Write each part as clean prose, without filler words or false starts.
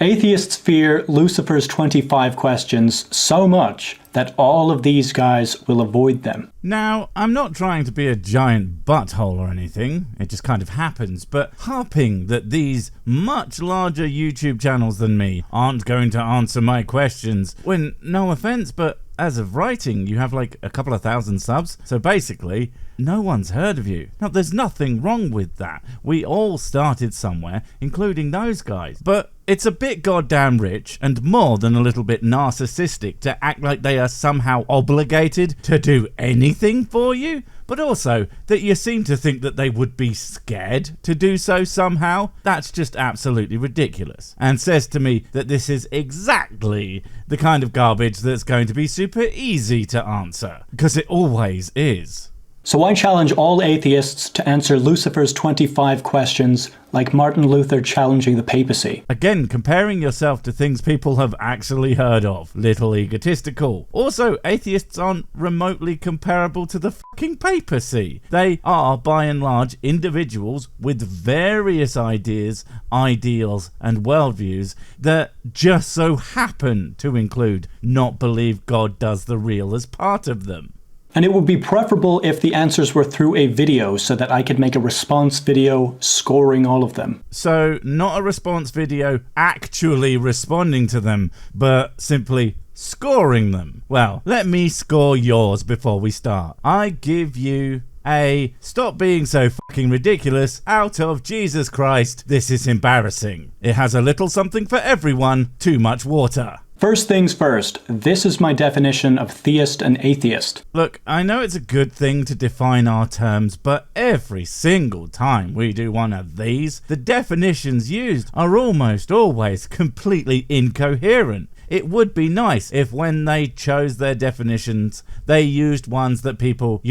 Atheists fear Lucifer's 25 questions so much that all of these guys will avoid them. Now, I'm not trying to be a giant butthole or anything, it just kind of happens, but harping that these much larger YouTube channels than me aren't going to answer my questions, when, no offense, but as of writing, you have like a couple of thousand subs, so basically, no one's heard of you. Now, there's nothing wrong with that. We all started somewhere, including those guys. But it's a bit goddamn rich and more than a little bit narcissistic to act like they are somehow obligated to do anything for you, but also that you seem to think that they would be scared to do so somehow. That's just absolutely ridiculous, and says to me that this is exactly the kind of garbage that's going to be super easy to answer, because it always is. So I challenge all atheists to answer Lucifer's 25 questions like Martin Luther challenging the papacy. Again, comparing yourself to things people have actually heard of. Little egotistical. Also, atheists aren't remotely comparable to the fucking papacy. They are, by and large, individuals with various ideas, ideals, and worldviews that just so happen to include not believe God does the real as part of them. And it would be preferable if the answers were through a video so that I could make a response video scoring all of them. So, not a response video actually responding to them, but simply scoring them. Well, let me score yours before we start. I give you a stop being so fucking ridiculous out of Jesus Christ, this is embarrassing. It has a little something for everyone, too much water. First things first, this is my definition of theist and atheist. Look, I know it's a good thing to define our terms, but every single time we do one of these, the definitions used are almost always completely incoherent. It would be nice if when they chose their definitions, they used ones that people,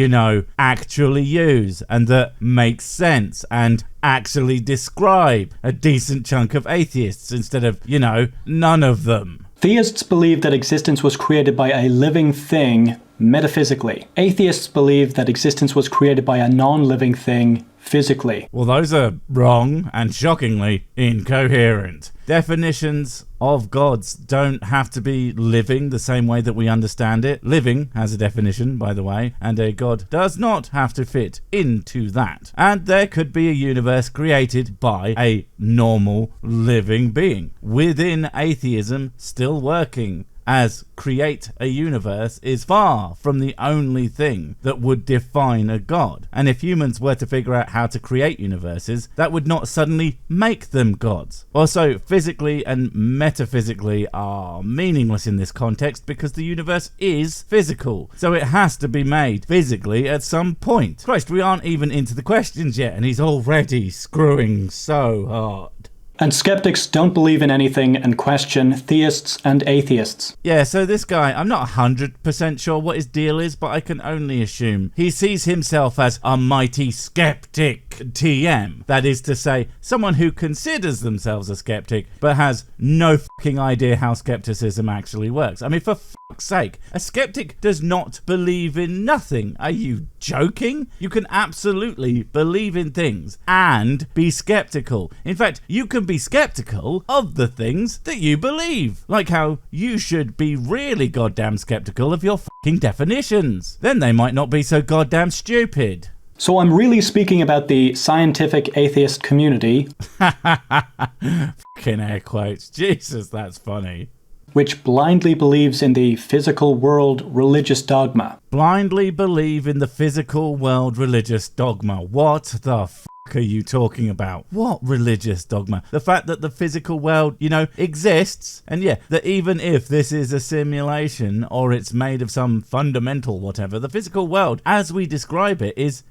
actually use and that make sense and actually describe a decent chunk of atheists instead of, none of them. Theists believe that existence was created by a living thing metaphysically. Atheists believe that existence was created by a non-living thing physically. Well, those are wrong and shockingly incoherent. Definitions of gods don't have to be living the same way that we understand it. Living has a definition, by the way, and a god does not have to fit into that. And there could be a universe created by a normal living being. Within atheism, still working, as create a universe is far from the only thing that would define a god. And if humans were to figure out how to create universes, that would not suddenly make them gods. Also, physically and metaphysically are meaningless in this context because the universe is physical. So it has to be made physically at some point. Christ, we aren't even into the questions yet and he's already screwing so hard. And skeptics don't believe in anything and question theists and atheists. Yeah, so this guy, I'm not 100% sure what his deal is, but I can only assume he sees himself as a mighty skeptic TM. That is to say, someone who considers themselves a skeptic, but has no fucking idea how skepticism actually works. I mean, for fuck's sake, a skeptic does not believe in nothing. Are you joking? You can absolutely believe in things and be skeptical. In fact, you can be skeptical of the things that you believe. Like how you should be really goddamn skeptical of your fucking definitions. Then they might not be so goddamn stupid. So I'm really speaking about the scientific atheist community. Fucking air quotes. Jesus, that's funny. Which blindly believes in the physical world religious dogma. Blindly believe in the physical world religious dogma. What the fuck are you talking about? What religious dogma? The fact that the physical world, exists, and yeah, that even if this is a simulation or it's made of some fundamental whatever, the physical world as we describe it is,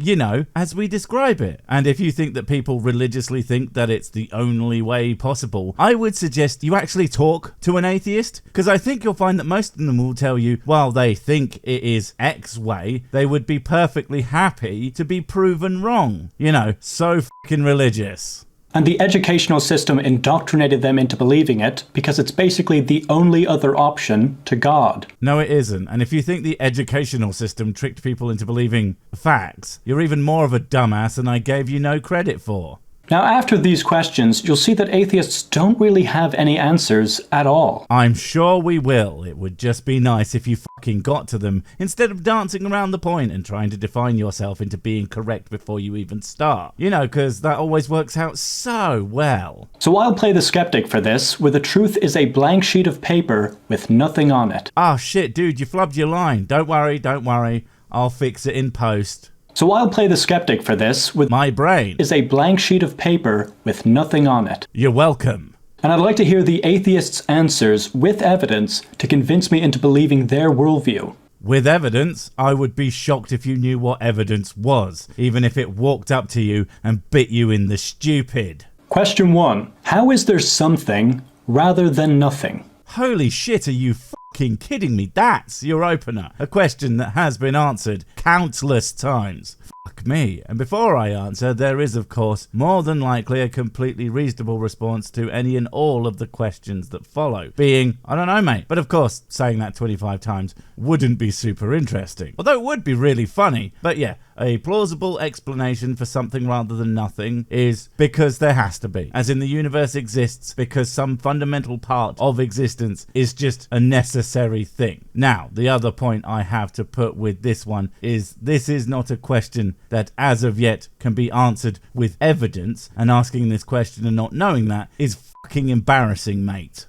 as we describe it. And if you think that people religiously think that it's the only way possible, I would suggest you actually talk to an atheist, because I think you'll find that most of them will tell you, while they think it is X way, they would be perfectly happy to be proven wrong. So fucking religious. And the educational system indoctrinated them into believing it because it's basically the only other option to God. No, it isn't. And if you think the educational system tricked people into believing facts, you're even more of a dumbass than I gave you no credit for. Now, after these questions, you'll see that atheists don't really have any answers at all. I'm sure we will. It would just be nice if you fucking got to them instead of dancing around the point and trying to define yourself into being correct before you even start. You know, because that always works out so well. So I'll play the skeptic for this, where the truth is a blank sheet of paper with nothing on it. Oh shit, dude, you flubbed your line. Don't worry. I'll fix it in post. So I'll play the skeptic for this, with my brain is a blank sheet of paper with nothing on it. You're welcome. And I'd like to hear the atheist's answers with evidence to convince me into believing their worldview. With evidence, I would be shocked if you knew what evidence was, even if it walked up to you and bit you in the stupid. Question 1. How is there something rather than nothing? Holy shit, are you fucking kidding me? That's your opener. A question that has been answered countless times. Fuck me. And before I answer, there is, of course, more than likely a completely reasonable response to any and all of the questions that follow. Being, I don't know, mate. But of course, saying that 25 times wouldn't be super interesting. Although it would be really funny. But yeah, a plausible explanation for something rather than nothing is because there has to be. As in, the universe exists because some fundamental part of existence is just a necessary thing. Now, the other point I have to put with this one is this is not a question that as of yet can be answered with evidence, and asking this question and not knowing that is fucking embarrassing, mate.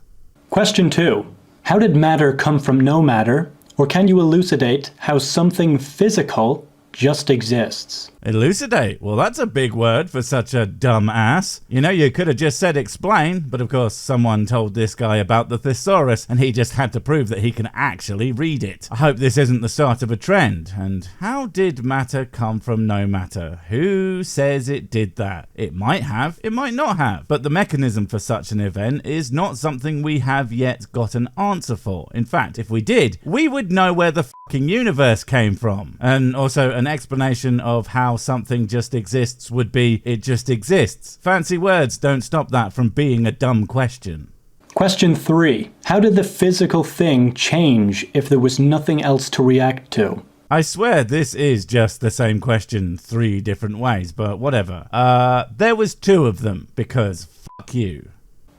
Question 2. How did matter come from no matter? Or can you elucidate how something physical just exists? Elucidate? Well, that's a big word for such a dumb ass. You know, you could have just said explain, but of course someone told this guy about the thesaurus and he just had to prove that he can actually read it. I hope this isn't the start of a trend. And how did matter come from no matter? Who says it did that? It might have, it might not have. But the mechanism for such an event is not something we have yet got an answer for. In fact, if we did, we would know where the fucking universe came from. And also an explanation of how something just exists would be, it just exists. Fancy words don't stop that from being a dumb question. Question 3. How did the physical thing change if there was nothing else to react to? I swear this is just the same question 3 different ways, but whatever. There was 2 of them, because fuck you.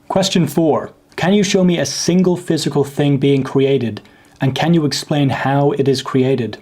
Question 4. Can you show me a single physical thing being created, and can you explain how it is created?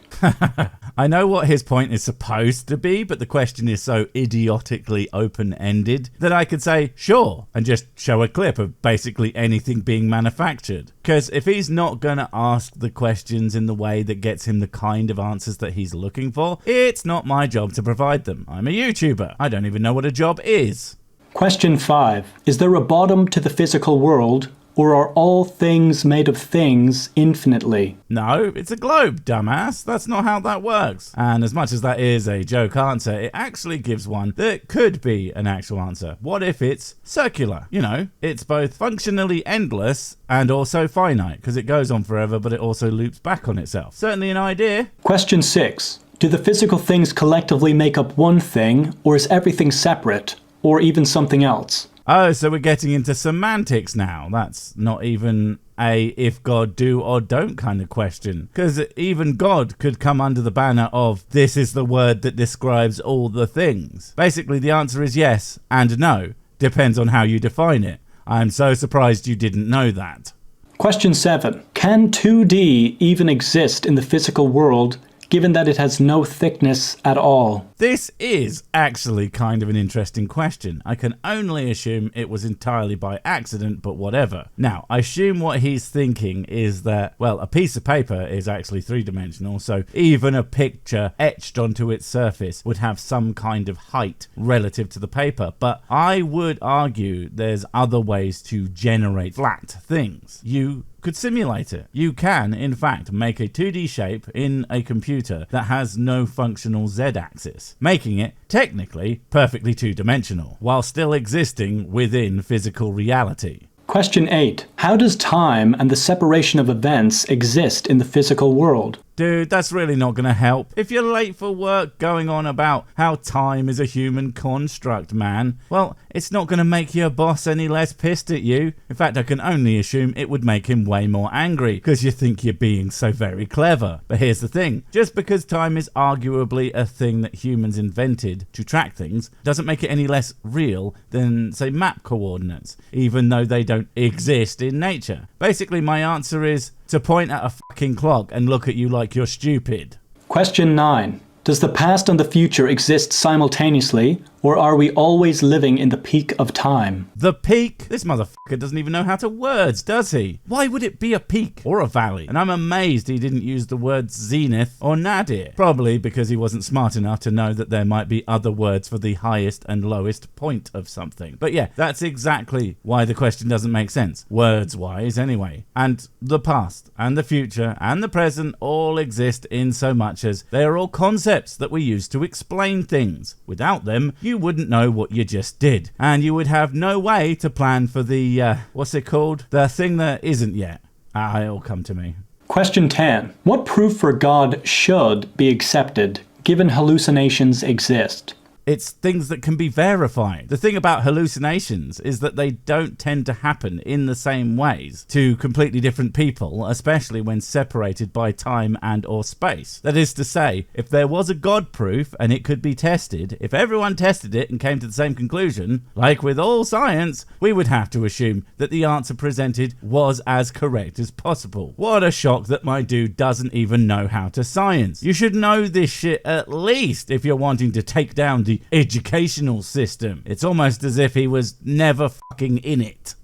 I know what his point is supposed to be, but the question is so idiotically open-ended that I could say, sure, and just show a clip of basically anything being manufactured. Because if he's not going to ask the questions in the way that gets him the kind of answers that he's looking for, it's not my job to provide them. I'm a YouTuber. I don't even know what a job is. Question 5. Is there a bottom to the physical world, or are all things made of things infinitely? No, it's a globe, dumbass. That's not how that works. And as much as that is a joke answer, it actually gives one that could be an actual answer. What if it's circular? You know, it's both functionally endless and also finite, because it goes on forever, but it also loops back on itself. Certainly an idea. Question 6. Do the physical things collectively make up one thing, or is everything separate, or even something else? Oh, so we're getting into semantics now. That's not even a if God do or don't kind of question. Because even God could come under the banner of this is the word that describes all the things. Basically, the answer is yes and no. Depends on how you define it. I'm so surprised you didn't know that. Question 7. Can 2D even exist in the physical world, given that it has no thickness at all? This is actually kind of an interesting question. I can only assume it was entirely by accident, but whatever. Now, I assume what he's thinking is that, well, a piece of paper is actually 3-dimensional, so even a picture etched onto its surface would have some kind of height relative to the paper. But I would argue there's other ways to generate flat things. You could simulate it. You can, in fact, make a 2D shape in a computer that has no functional z-axis, making it, technically, perfectly 2-dimensional, while still existing within physical reality. Question 8. How does time and the separation of events exist in the physical world? Dude, that's really not going to help. If you're late for work going on about how time is a human construct, man, well, it's not going to make your boss any less pissed at you. In fact, I can only assume it would make him way more angry because you think you're being so very clever. But here's the thing. Just because time is arguably a thing that humans invented to track things doesn't make it any less real than, say, map coordinates, even though they don't exist in nature. Basically, my answer is to point at a fucking clock and look at you like you're stupid. Question 9. Does the past and the future exist simultaneously, or are we always living in the peak of time? The peak? This motherfucker doesn't even know how to words, does he? Why would it be a peak or a valley? And I'm amazed he didn't use the words zenith or nadir. Probably because he wasn't smart enough to know that there might be other words for the highest and lowest point of something. But yeah, that's exactly why the question doesn't make sense, words-wise anyway. And the past and the future and the present all exist in so much as they are all concepts that we use to explain things. Without them, you wouldn't know what you just did, and you would have no way to plan for the, what's it called? The thing that isn't yet. It'll come to me. Question 10. What proof for God should be accepted, given hallucinations exist? It's things that can be verified. The thing about hallucinations is that they don't tend to happen in the same ways to completely different people, especially when separated by time and or space. That is to say, if there was a God proof and it could be tested, if everyone tested it and came to the same conclusion, like with all science, we would have to assume that the answer presented was as correct as possible. What a shock that my dude doesn't even know how to science. You should know this shit at least if you're wanting to take down the educational system. It's almost as if he was never fucking in it.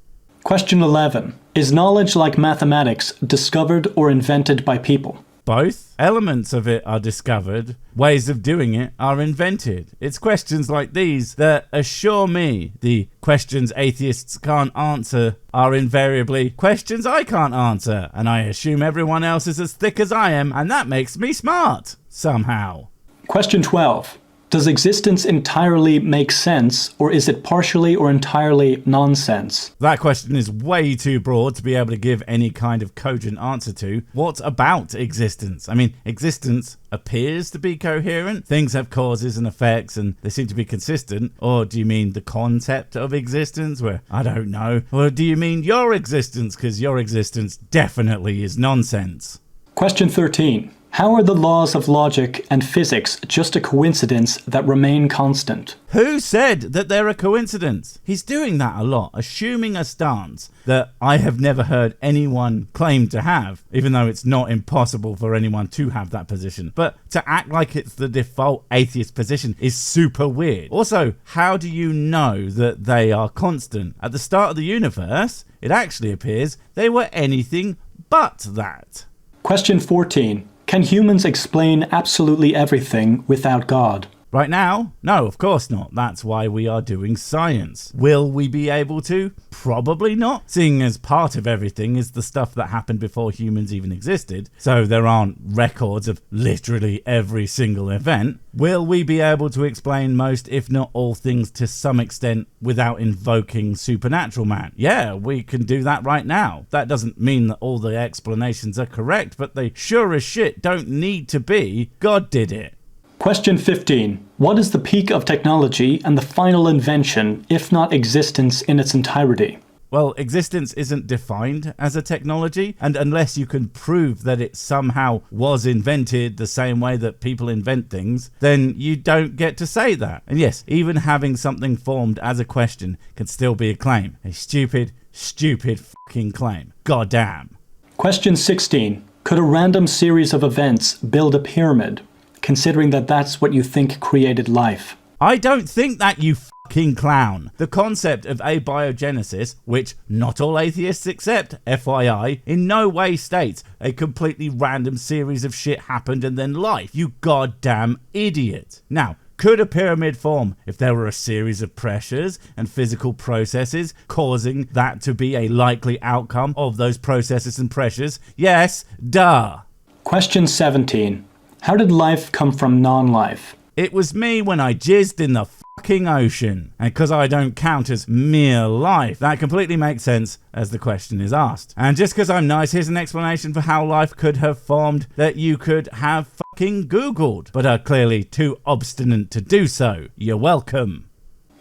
Question 11. Is knowledge like mathematics discovered or invented by people? Both. Elements of it are discovered. Ways of doing it are invented. It's questions like these that assure me the questions atheists can't answer are invariably questions I can't answer, and I assume everyone else is as thick as I am, and that makes me smart. Somehow. Question 12. Does existence entirely make sense, or is it partially or entirely nonsense? That question is way too broad to be able to give any kind of cogent answer to. What about existence? I mean, existence appears to be coherent. Things have causes and effects and they seem to be consistent. Or do you mean the concept of existence? Where, I don't know. Or do you mean your existence? Because your existence definitely is nonsense. Question 13. How are the laws of logic and physics just a coincidence that remain constant? Who said that they're a coincidence? He's doing that a lot, assuming a stance that I have never heard anyone claim to have, even though it's not impossible for anyone to have that position. But to act like it's the default atheist position is super weird. Also, how do you know that they are constant? At the start of the universe, it actually appears they were anything but that. Question 14. Can humans explain absolutely everything without God? Right now? No, of course not. That's why we are doing science. Will we be able to? Probably not, seeing as part of everything is the stuff that happened before humans even existed, so there aren't records of literally every single event. Will we be able to explain most, if not all things to some extent, without invoking supernatural man? Yeah, we can do that right now. That doesn't mean that all the explanations are correct, but they sure as shit don't need to be. God did it. Question 15. What is the peak of technology and the final invention, if not existence in its entirety? Well, existence isn't defined as a technology, and unless you can prove that it somehow was invented the same way that people invent things, then you don't get to say that. And yes, even having something formed as a question can still be a claim. A stupid fucking claim. Goddamn. Question 16. Could a random series of events build a pyramid, considering that that's what you think created life? I don't think that, you fucking clown. The concept of abiogenesis, which not all atheists accept, FYI, in no way states a completely random series of shit happened and then life. You goddamn idiot. Now, could a pyramid form if there were a series of pressures and physical processes causing that to be a likely outcome of those processes and pressures? Yes, duh. Question 17. How did life come from non-life? It was me when I jizzed in the fucking ocean. And because I don't count as mere life, that completely makes sense as the question is asked. And just because I'm nice, here's an explanation for how life could have formed that you could have fucking Googled, but are clearly too obstinate to do so. You're welcome.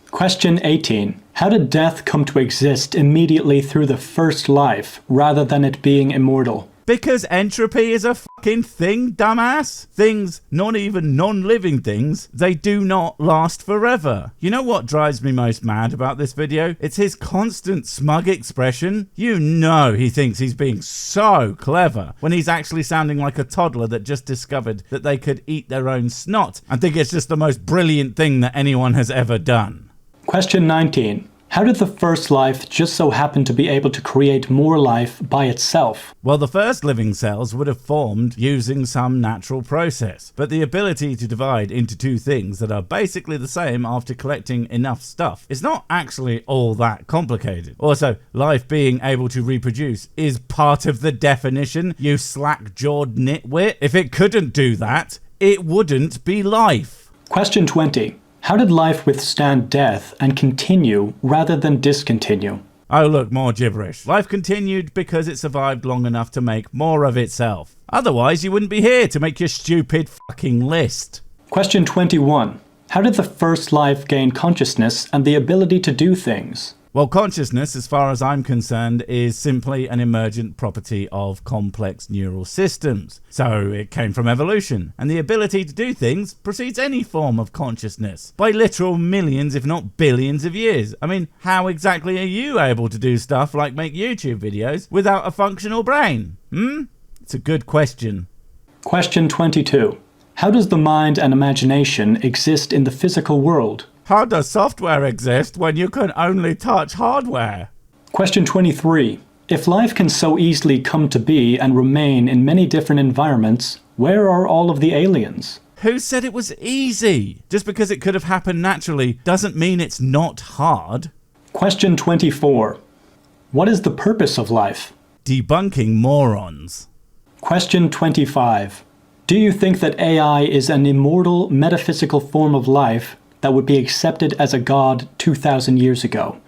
Question 18. How did death come to exist immediately through the first life, rather than it being immortal? Because entropy is a fucking thing, dumbass. Things, not even non-living things, they do not last forever. You know what drives me most mad about this video? It's his constant smug expression. You know he thinks he's being so clever when he's actually sounding like a toddler that just discovered that they could eat their own snot and think it's just the most brilliant thing that anyone has ever done. Question 19. How did the first life just so happen to be able to create more life by itself? Well, the first living cells would have formed using some natural process, but the ability to divide into two things that are basically the same after collecting enough stuff is not actually all that complicated. Also, life being able to reproduce is part of the definition, you slack-jawed nitwit. If it couldn't do that, it wouldn't be life. Question 20. How did life withstand death and continue rather than discontinue? Oh look, more gibberish. Life continued because it survived long enough to make more of itself. Otherwise, you wouldn't be here to make your stupid fucking list. Question 21. How did the first life gain consciousness and the ability to do things? Well, consciousness, as far as I'm concerned, is simply an emergent property of complex neural systems. So it came from evolution, and the ability to do things precedes any form of consciousness by literal millions, if not billions of years. I mean, how exactly are you able to do stuff like make YouTube videos without a functional brain? It's a good question. Question 22. How does the mind and imagination exist in the physical world? How does software exist when you can only touch hardware? Question 23. If life can so easily come to be and remain in many different environments, where are all of the aliens? Who said it was easy? Just because it could have happened naturally doesn't mean it's not hard. Question 24. What is the purpose of life? Debunking morons. Question 25. Do you think that AI is an immortal, metaphysical form of life that would be accepted as a god 2,000 years ago?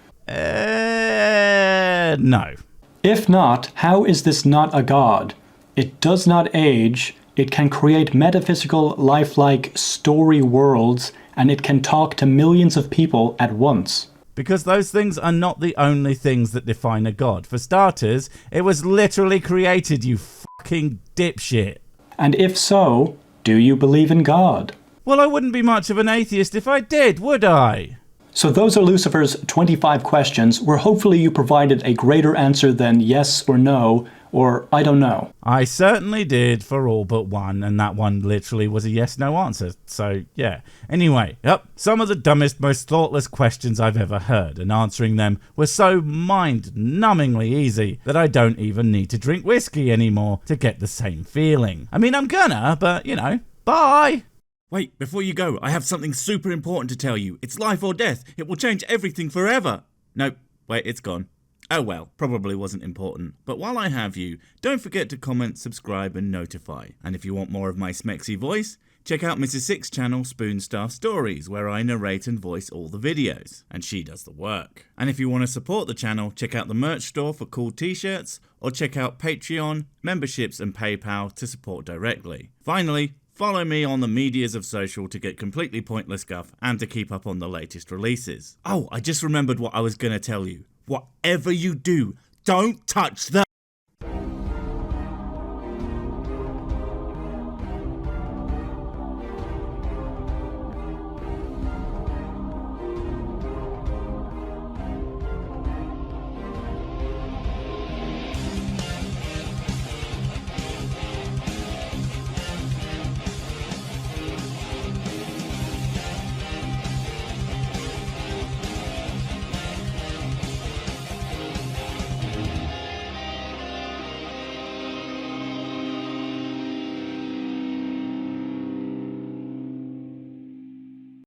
No. If not, how is this not a god? It does not age, it can create metaphysical, lifelike story worlds, and it can talk to millions of people at once. Because those things are not the only things that define a god. For starters, it was literally created, you fucking dipshit. And if so, do you believe in God? Well, I wouldn't be much of an atheist if I did, would I? So those are Lucifer's 25 questions, where hopefully you provided a greater answer than yes or no, or I don't know. I certainly did for all but one, and that one literally was a yes-no answer, so yeah. Anyway, some of the dumbest, most thoughtless questions I've ever heard, and answering them was so mind-numbingly easy that I don't even need to drink whiskey anymore to get the same feeling. I mean, I'm gonna, but, you know, bye! Wait, before you go, I have something super important to tell you. It's life or death. It will change everything forever. Nope, wait, it's gone. Oh well, probably wasn't important. But while I have you, don't forget to comment, subscribe and notify. And if you want more of my smexy voice, check out Mrs. Six's channel Spoonstaff Stories, where I narrate and voice all the videos, and she does the work. And if you want to support the channel, check out the merch store for cool t-shirts, or check out Patreon, memberships and PayPal to support directly. Finally, follow me on the medias of social to get completely pointless guff and to keep up on the latest releases. Oh, I just remembered what I was going to tell you. Whatever you do, don't touch the